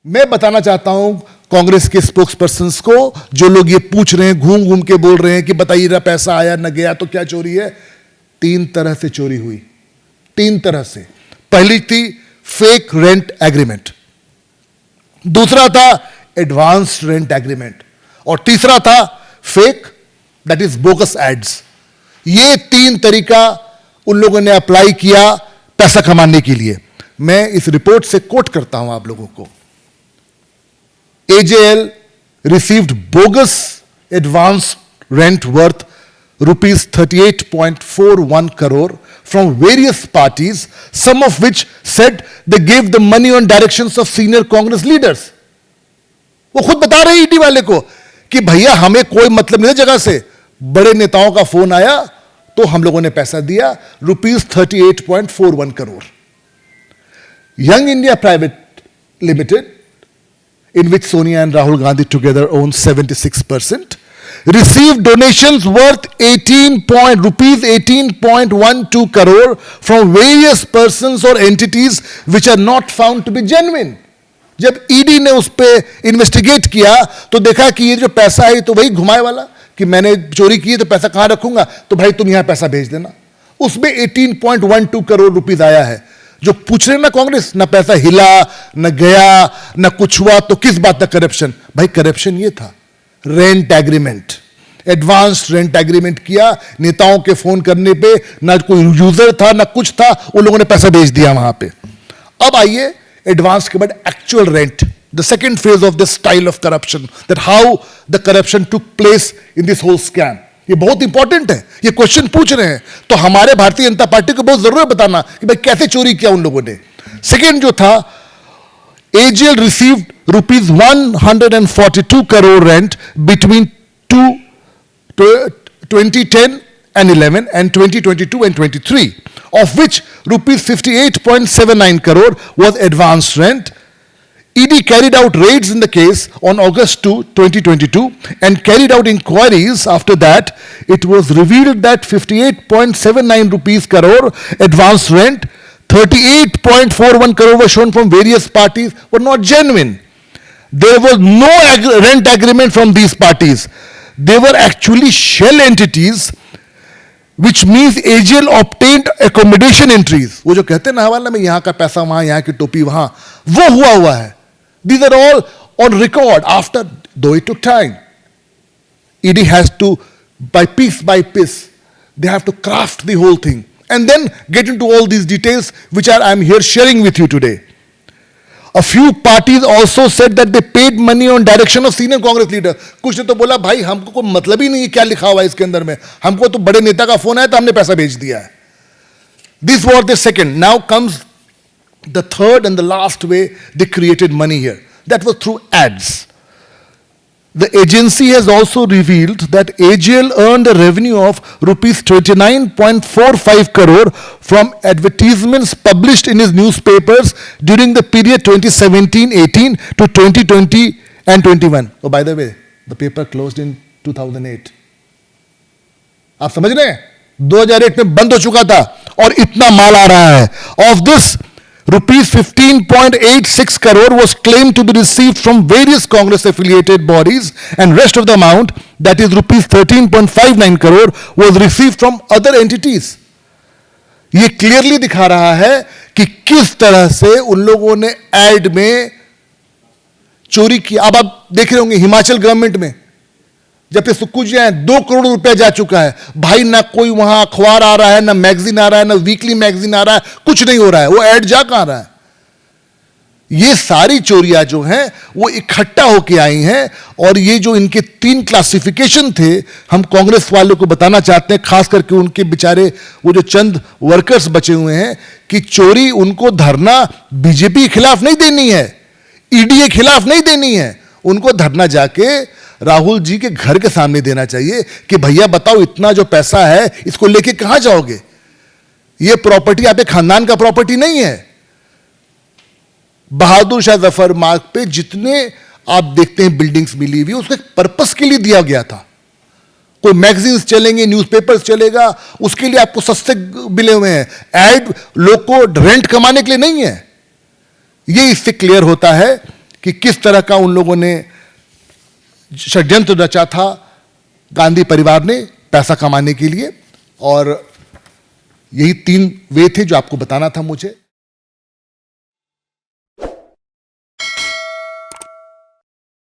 मैं बताना चाहता हूं कांग्रेस के स्पोक्स पर्सन्स को, जो लोग ये पूछ रहे हैं, घूम घूम के बोल रहे हैं कि बताइए ना पैसा आया न गया तो क्या चोरी है। 3 तरह से चोरी हुई, 3 तरह से। पहली थी फेक रेंट एग्रीमेंट, दूसरा था एडवांस रेंट एग्रीमेंट, और तीसरा था fake, that is bogus ads. ये 3 तरीका उन लोगों ने अप्लाई किया पैसा कमाने के लिए। मैं इस रिपोर्ट से कोट करता हूं आप लोगों को। AJL received bogus advance rent worth rupees 38.41 crore from various parties, some of which said they gave the money on directions of senior Congress leaders. वो खुद बता रहे ईडी वाले को कि भैया हमें कोई मतलब नहीं है जगह से, बड़े नेताओं का फोन आया तो हम लोगों ने पैसा दिया, rupees 38.41 crore. Young India Private Limited, in which Sonia and Rahul Gandhi together own 76%, received donations worth rupees 18.12 crore from various persons or entities which are not found to be genuine. जब ED ने उस पे investigate किया तो देखा कि ये जो पैसा है तो वही घुमाए वाला कि मैंने चोरी की है तो पैसा कहां रखूंगा, तो भाई तुम यहां पैसा भेज देना। उसमें 18.12 करोड़ रुपीस आया है। जो पूछ रहे ना कांग्रेस, ना पैसा हिला ना गया ना कुछ हुआ, तो किस बात का करप्शन? भाई करप्शन ये था, rent agreement, advance rent agreement किया, नेताओं के फोन करने पे ना कोई यूजर था ना कुछ था, उन लोगों ने पैसा भेज दिया वहां पे। अब आइए एडवांस के बाद actual rent, the second phase of this style of corruption, that how the corruption took place in this whole scam. ये बहुत इंपॉर्टेंट है, ये क्वेश्चन पूछ रहे हैं तो हमारे भारतीय जनता पार्टी को बहुत जरूरत बताना कि भाई कैसे चोरी किया उन लोगों ने। सेकेंड जो था, AJL received rupees 142 crore rent between 2010 and 11 and 2022 and 23, of which rupees 58.79 crore was advance rent. ED carried out raids in the case on August 2, 2022 and carried out inquiries. After that, it was revealed that 58.79 rupees crore advance rent, 38.41 crore was shown from various parties were not genuine. There was no rent agreement from these parties. They were actually shell entities, which means AJL obtained accommodation entries. वो जो कहते हैं ना हवाला में यहाँ का पैसा वहाँ, यहाँ की टोपी वहाँ, वो हुआ है। These are all on record after, though it took time. ED has to, by piece, they have to craft the whole thing and then get into all these details which I'm here sharing with you today. A few parties also said that they paid money on direction of senior Congress leader. कुछ ने तो बोला भाई हमको कोई मतलब ही नहीं है क्या लिखा हुआ है इसके अंदर में, हमको तो बड़े नेता का फोन आया तो हमने पैसा भेज दिया है। This was the second. Now comes the third and the last way they created money here. That was through ads. The agency has also revealed that AJL earned a revenue of rupees 29.45 crore from advertisements published in his newspapers during the period 2017-18 to 2020 and 21. Oh, by the way, the paper closed in 2008. आप समझ रहे हैं? 2008 में बंद हो चुका था और इतना माल आ रहा है। Of this, rupees 15.86 crore was claimed to be received from various Congress affiliated bodies, and rest of the amount, that is rupees 13.59 crore, was received from other entities. ये क्लियरली दिखा रहा है कि किस तरह से उन लोगों ने एड में चोरी की। अब आप देख रहे होंगे हिमाचल गवर्नमेंट में जब से कुछ 2 करोड़ रुपया जा चुका है भाई, ना कोई वहां अखबार आ रहा है, ना मैगजीन आ रहा है, ना वीकली मैगजीन आ रहा है, कुछ नहीं हो रहा है, वो ऐड जा कहां रहा है। ये सारी चोरियां जो हैं वो इकट्ठा होके आई हैं, और ये जो इनके 3 क्लासिफिकेशन थे हम कांग्रेस वालों को बताना चाहते हैं, खास करके उनके बेचारे वो जो चंद वर्कर्स बचे हुए हैं, कि चोरी उनको धरना बीजेपी के खिलाफ नहीं देनी है, ईडी के खिलाफ नहीं देनी है, उनको धरना जाके राहुल जी के घर के सामने देना चाहिए कि भैया बताओ इतना जो पैसा है इसको लेके कहां जाओगे। ये प्रॉपर्टी आपके खानदान का प्रॉपर्टी नहीं है। बहादुर शाह जफर मार्ग पे जितने आप देखते हैं बिल्डिंग्स मिली हुई, उसके पर्पस के लिए दिया गया था। कोई मैगजीन्स चलेंगे, न्यूज़पेपर्स चलेगा, उसके लिए आपको सस्ते मिले हुए हैं। ऐड लोग को रेंट कमाने के लिए नहीं है। ये इससे क्लियर होता है कि किस तरह का उन लोगों ने षड्यंत्र रचा था गांधी परिवार ने पैसा कमाने के लिए, और यही 3 वे थे जो आपको बताना था मुझे।